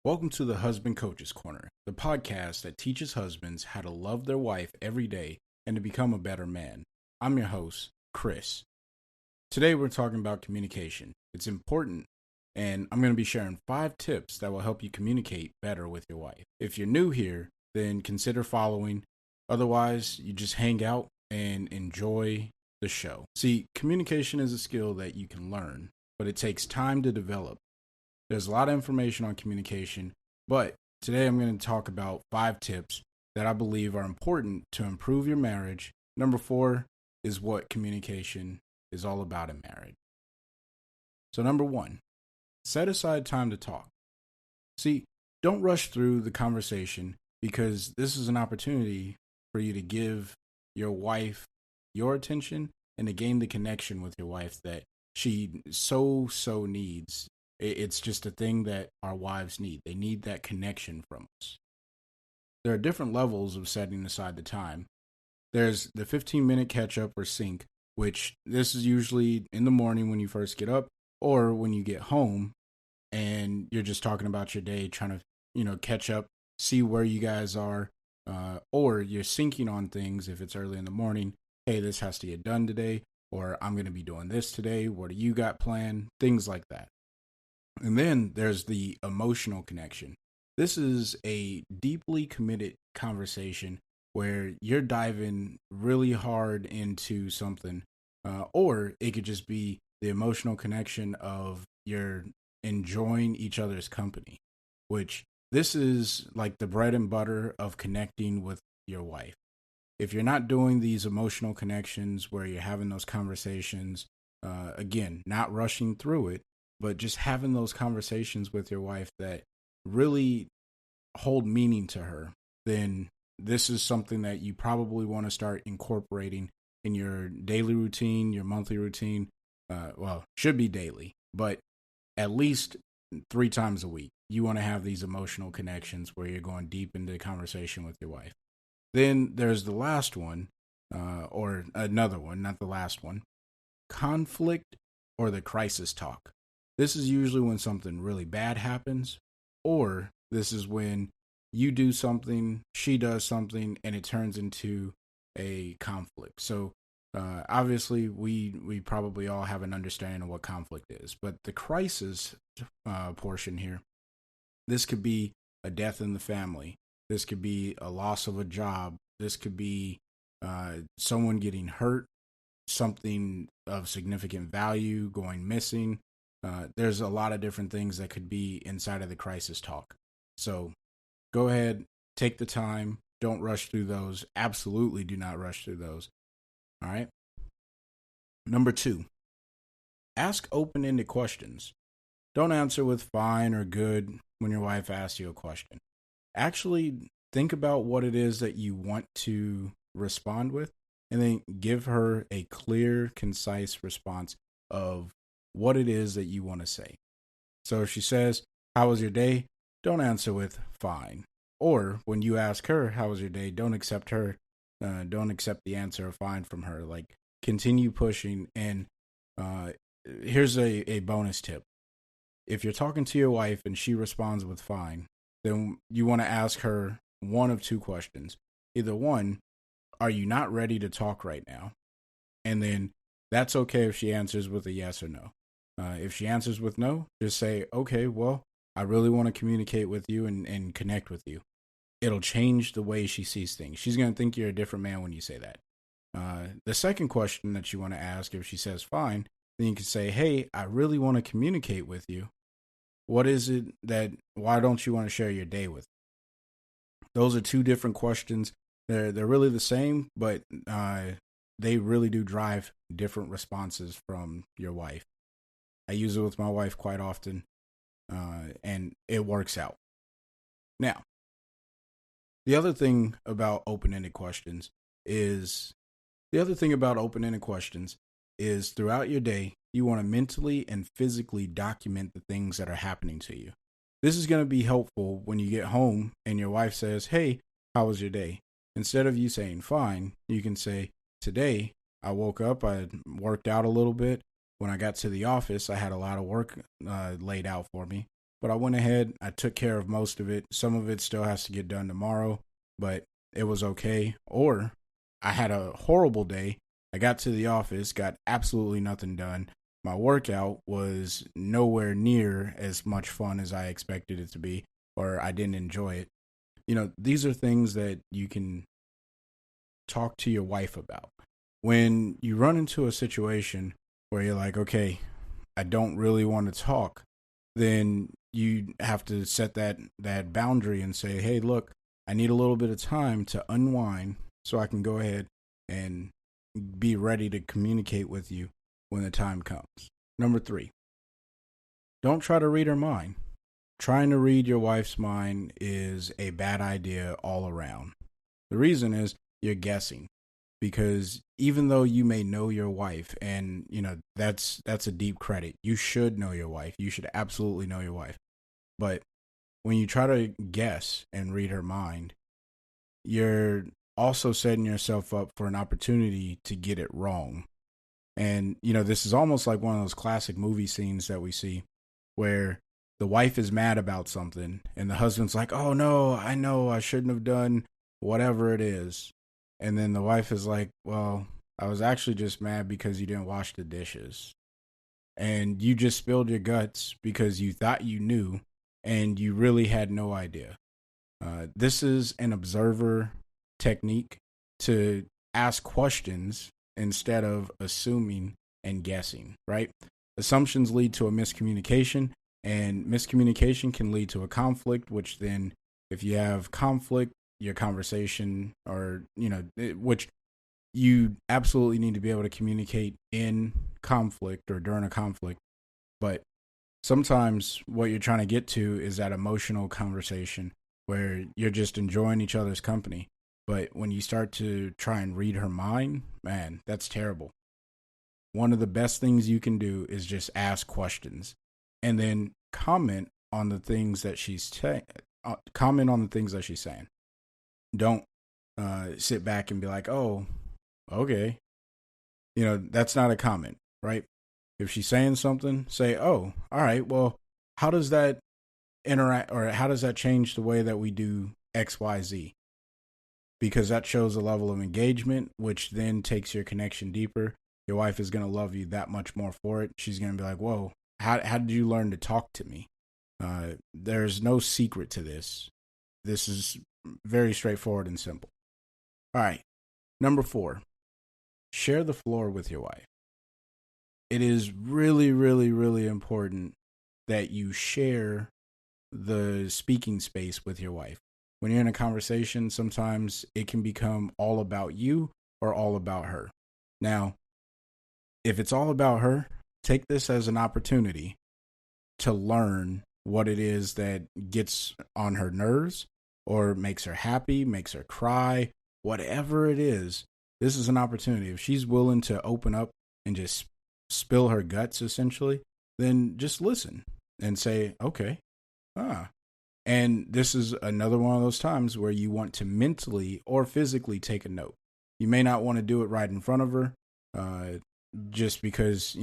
Welcome to the Husband Coaches Corner, the podcast that teaches husbands how to love their wife every day and to become a better man. I'm your host, Chris. Today we're talking about communication. It's important, and I'm going to be sharing 5 tips that will help you communicate better with your wife. If you're new here, then consider following. Otherwise, you just hang out and enjoy the show. See, communication is a skill that you can learn, but it takes time to develop. There's a lot of information on communication, but today I'm going to talk about 5 tips that I believe are important to improve your marriage. Number 4 is what communication is all about in marriage. So number 1, set aside time to talk. See, don't rush through the conversation because this is an opportunity for you to give your wife your attention and to gain the connection with your wife that she so needs. It's just a thing that our wives need. They need that connection from us. There are different levels of setting aside the time. There's the 15-minute catch-up or sync, which this is usually in the morning when you first get up or when you get home and you're just talking about your day, trying to, catch up, see where you guys are, or you're syncing on things if it's early in the morning. Hey, this has to get done today, or I'm going to be doing this today. What do you got planned? Things like that. And then there's the emotional connection. This is a deeply committed conversation where you're diving really hard into something, or it could just be the emotional connection of you're enjoying each other's company, which this is like the bread and butter of connecting with your wife. If you're not doing these emotional connections where you're having those conversations, again, not rushing through it, but just having those conversations with your wife that really hold meaning to her, then this is something that you probably want to start incorporating in your daily routine, your monthly routine. Should be daily, but at least 3 times a week. You want to have these emotional connections where you're going deep into the conversation with your wife. Then there's the last one, or another one, not the last one, conflict or the crisis talk. This is usually when something really bad happens, or this is when you do something, she does something, and it turns into a conflict. So obviously, we probably all have an understanding of what conflict is, but the crisis portion here, this could be a death in the family. This could be a loss of a job. This could be someone getting hurt, something of significant value going missing. There's a lot of different things that could be inside of the crisis talk. So go ahead, take the time. Don't rush through those. Absolutely do not rush through those. All right. Number 2, ask open-ended questions. Don't answer with fine or good when your wife asks you a question. Actually think about what it is that you want to respond with and then give her a clear, concise response of what it is that you want to say. So if she says, "How was your day?" don't answer with fine. Or when you ask her, "How was your day?" don't accept the answer of fine from her. Like, continue pushing. And here's a bonus tip. If you're talking to your wife and she responds with fine, then you want to ask her one of 2 questions. Either one, are you not ready to talk right now? And then that's okay if she answers with a yes or no. If she answers with no, just say, "Okay, well, I really want to communicate with you and connect with you." It'll change the way she sees things. She's going to think you're a different man when you say that. The second question that you want to ask, if she says fine, then you can say, "Hey, I really want to communicate with you. What is it why don't you want to share your day with me?" Those are 2 different questions. They're really the same, but they really do drive different responses from your wife. I use it with my wife quite often, and it works out. Now, the other thing about open-ended questions is throughout your day, you want to mentally and physically document the things that are happening to you. This is going to be helpful when you get home and your wife says, "Hey, how was your day?" Instead of you saying fine, you can say, "Today, I woke up, I worked out a little bit. When I got to the office, I had a lot of work laid out for me. but I went ahead. I took care of most of it. Some of it still has to get done tomorrow, but it was okay. Or I had a horrible day. I got to the office, got absolutely nothing done. My workout was nowhere near as much fun as I expected it to be, or I didn't enjoy it. These are things that you can talk to your wife about. When you run into a situation where you're like, okay, I don't really want to talk, then you have to set that boundary and say, hey, look, I need a little bit of time to unwind so I can go ahead and be ready to communicate with you when the time comes. Number 3, don't try to read her mind. Trying to read your wife's mind is a bad idea all around. The reason is you're guessing, because even though you may know your wife, and that's a deep credit. You should know your wife. You should absolutely know your wife. But when you try to guess and read her mind, you're also setting yourself up for an opportunity to get it wrong. And, this is almost like one of those classic movie scenes that we see where the wife is mad about something and the husband's like, oh no, I know I shouldn't have done whatever it is. And then the wife is like, well, I was actually just mad because you didn't wash the dishes. And you just spilled your guts because you thought you knew and you really had no idea. This is an observer technique to ask questions instead of assuming and guessing, right? Assumptions lead to a miscommunication, and miscommunication can lead to a conflict, which then, if you have conflict, your conversation, or, which you absolutely need to be able to communicate in conflict or during a conflict. But sometimes what you're trying to get to is that emotional conversation where you're just enjoying each other's company. But when you start to try and read her mind, man, that's terrible. One of the best things you can do is just ask questions and then comment on the things that she's saying. Don't sit back and be like, oh, okay. That's not a comment, right? If she's saying something, say, oh, all right, well, how does that interact, or how does that change the way that we do X, Y, Z? Because that shows a level of engagement, which then takes your connection deeper. Your wife is going to love you that much more for it. She's going to be like, whoa, how did you learn to talk to me? There's no secret to this. This is very straightforward and simple. All right. Number 4, share the floor with your wife. It is really, really, really important that you share the speaking space with your wife. When you're in a conversation, sometimes it can become all about you or all about her. Now, if it's all about her, take this as an opportunity to learn what it is that gets on her nerves or makes her happy, makes her cry, whatever it is. This is an opportunity. If she's willing to open up and just spill her guts, essentially, then just listen and say, okay, And this is another one of those times where you want to mentally or physically take a note. You may not want to do it right in front of her, just because,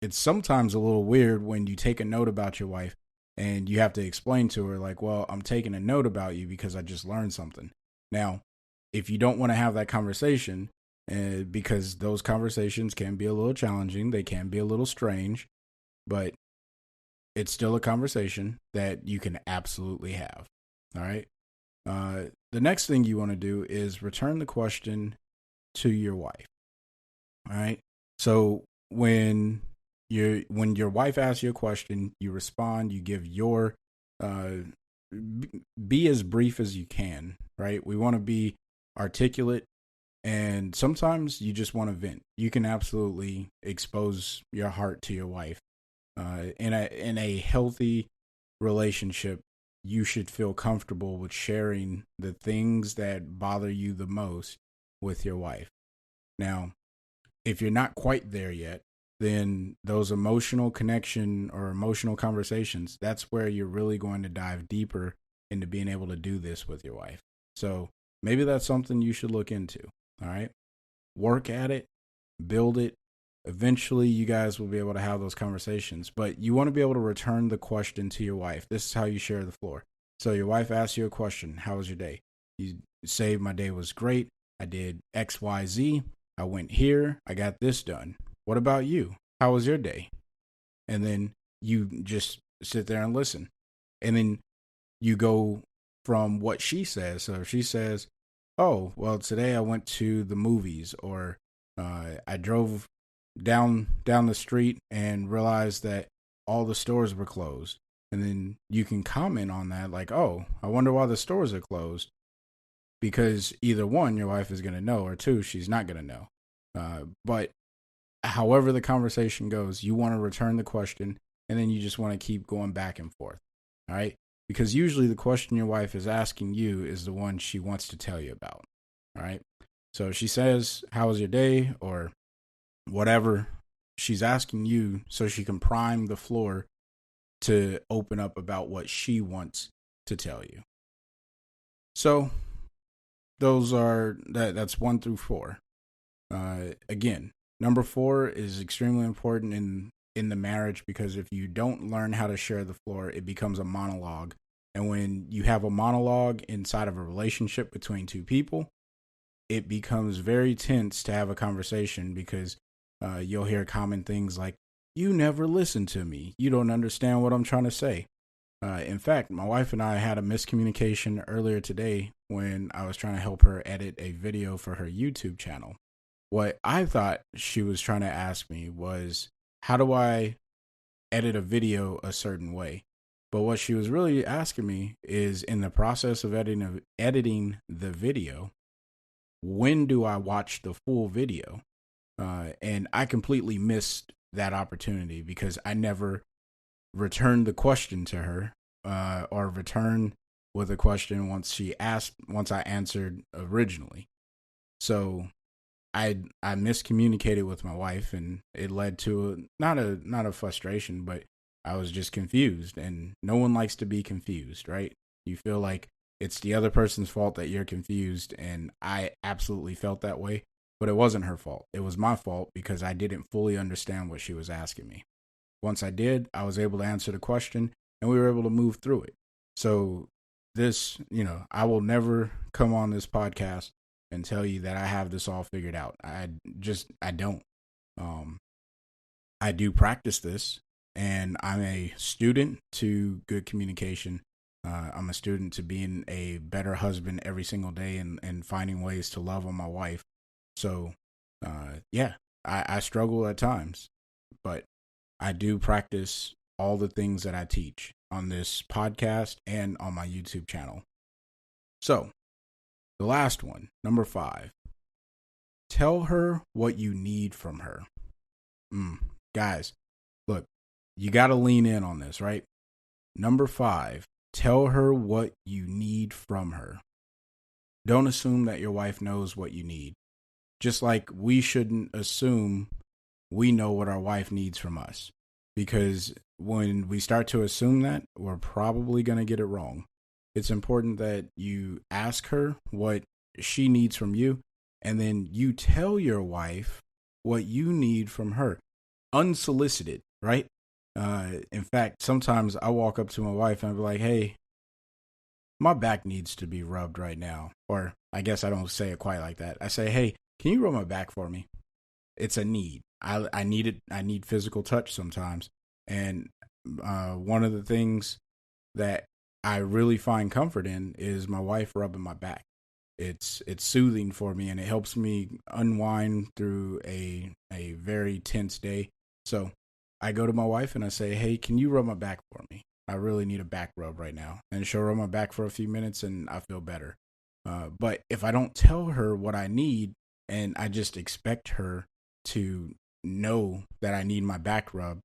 it's sometimes a little weird when you take a note about your wife and you have to explain to her, like, well, I'm taking a note about you because I just learned something. Now, if you don't want to have that conversation, because those conversations can be a little challenging, they can be a little strange, but it's still a conversation that you can absolutely have. All right. The next thing you want to do is return the question to your wife. All right. So when your wife asks you a question, you respond, you give your, be as brief as you can, right? We want to be articulate, and sometimes you just want to vent. You can absolutely expose your heart to your wife. In a healthy relationship, you should feel comfortable with sharing the things that bother you the most with your wife. Now, if you're not quite there yet, then those emotional connection or emotional conversations, that's where you're really going to dive deeper into being able to do this with your wife. So maybe that's something you should look into. All right. Work at it, build it, Eventually, you guys will be able to have those conversations, but you want to be able to return the question to your wife. This is how you share the floor. So your wife asks you a question. How was your day? You say, my day was great. I did X, Y, Z. I went here. I got this done. What about you? How was your day? And then you just sit there and listen. And then you go from what she says. So if she says, oh, well, today I went to the movies, or I drove down the street and realized that all the stores were closed. And then you can comment on that, like, oh, I wonder why the stores are closed. Because either one, your wife is going to know, or two, she's not going to know. But however the conversation goes, you want to return the question, and then you just want to keep going back and forth. All right? Because usually the question your wife is asking you is the one she wants to tell you about. All right? So she says, how was your day? Or whatever she's asking you, so she can prime the floor to open up about what she wants to tell you. So that's 1 through 4. Again, number 4 is extremely important in the marriage, because if you don't learn how to share the floor, it becomes a monologue. And when you have a monologue inside of a relationship between two people, it becomes very tense to have a conversation, because you'll hear common things like, you never listen to me. You don't understand what I'm trying to say. In fact, my wife and I had a miscommunication earlier today when I was trying to help her edit a video for her YouTube channel. What I thought she was trying to ask me was, how do I edit a video a certain way? But what she was really asking me is, in the process of editing the video, when do I watch the full video? And I completely missed that opportunity, because I never returned the question to her, or returned with a question once I answered originally. So I miscommunicated with my wife, and it led to not a frustration, but I was just confused, and no one likes to be confused, right? You feel like it's the other person's fault that you're confused, and I absolutely felt that way, but it wasn't her fault. It was my fault, because I didn't fully understand what she was asking me. Once I did, I was able to answer the question, and we were able to move through it. So this, I will never come on this podcast and tell you that I have this all figured out. I don't. I do practice this, and I'm a student to good communication. I'm a student to being a better husband every single day, and finding ways to love on my wife. So, I struggle at times, but I do practice all the things that I teach on this podcast and on my YouTube channel. So, the last one, number 5, tell her what you need from her. Guys, look, you got to lean in on this, right? Number 5, tell her what you need from her. Don't assume that your wife knows what you need. Just like we shouldn't assume we know what our wife needs from us. Because when we start to assume that, we're probably going to get it wrong. It's important that you ask her what she needs from you, and then you tell your wife what you need from her, unsolicited, right? In fact, sometimes I walk up to my wife and I'll be like, hey, my back needs to be rubbed right now. Or I guess I don't say it quite like that. I say, hey, can you rub my back for me? It's a need. I need it. I need physical touch sometimes. And one of the things that I really find comfort in is my wife rubbing my back. It's soothing for me, and it helps me unwind through a very tense day. So I go to my wife and I say, hey, can you rub my back for me? I really need a back rub right now. And she'll rub my back for a few minutes and I feel better. But if I don't tell her what I need, and I just expect her to know that I need my back rub,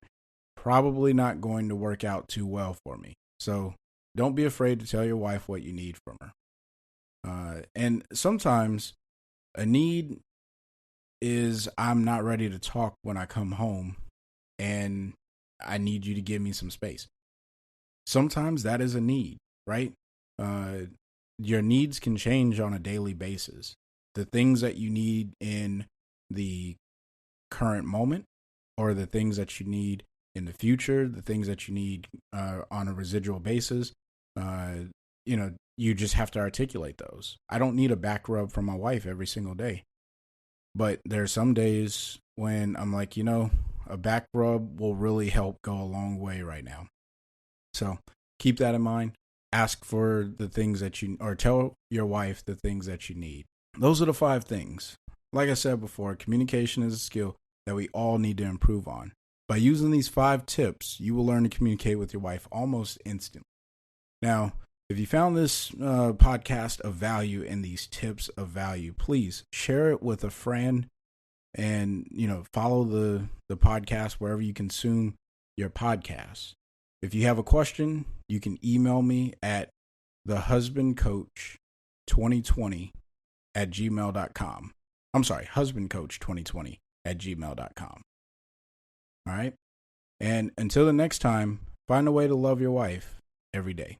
probably not going to work out too well for me. So don't be afraid to tell your wife what you need from her. And sometimes a need is, I'm not ready to talk when I come home and I need you to give me some space. Sometimes that is a need, right? Your needs can change on a daily basis. The things that you need in the current moment or the things that you need in the future, the things that you need on a residual basis. You just have to articulate those. I don't need a back rub from my wife every single day. But there are some days when I'm like, a back rub will really help go a long way right now. So keep that in mind. Ask for the things that or tell your wife the things that you need. Those are the 5 things. Like I said before, communication is a skill that we all need to improve on. By using these 5 tips, you will learn to communicate with your wife almost instantly. Now, if you found this podcast of value and these tips of value, please share it with a friend and, follow the podcast wherever you consume your podcasts. If you have a question, you can email me at thehusbandcoach2020@gmail.com. I'm sorry, husbandcoach2020@gmail.com. All right. And until the next time, find a way to love your wife every day.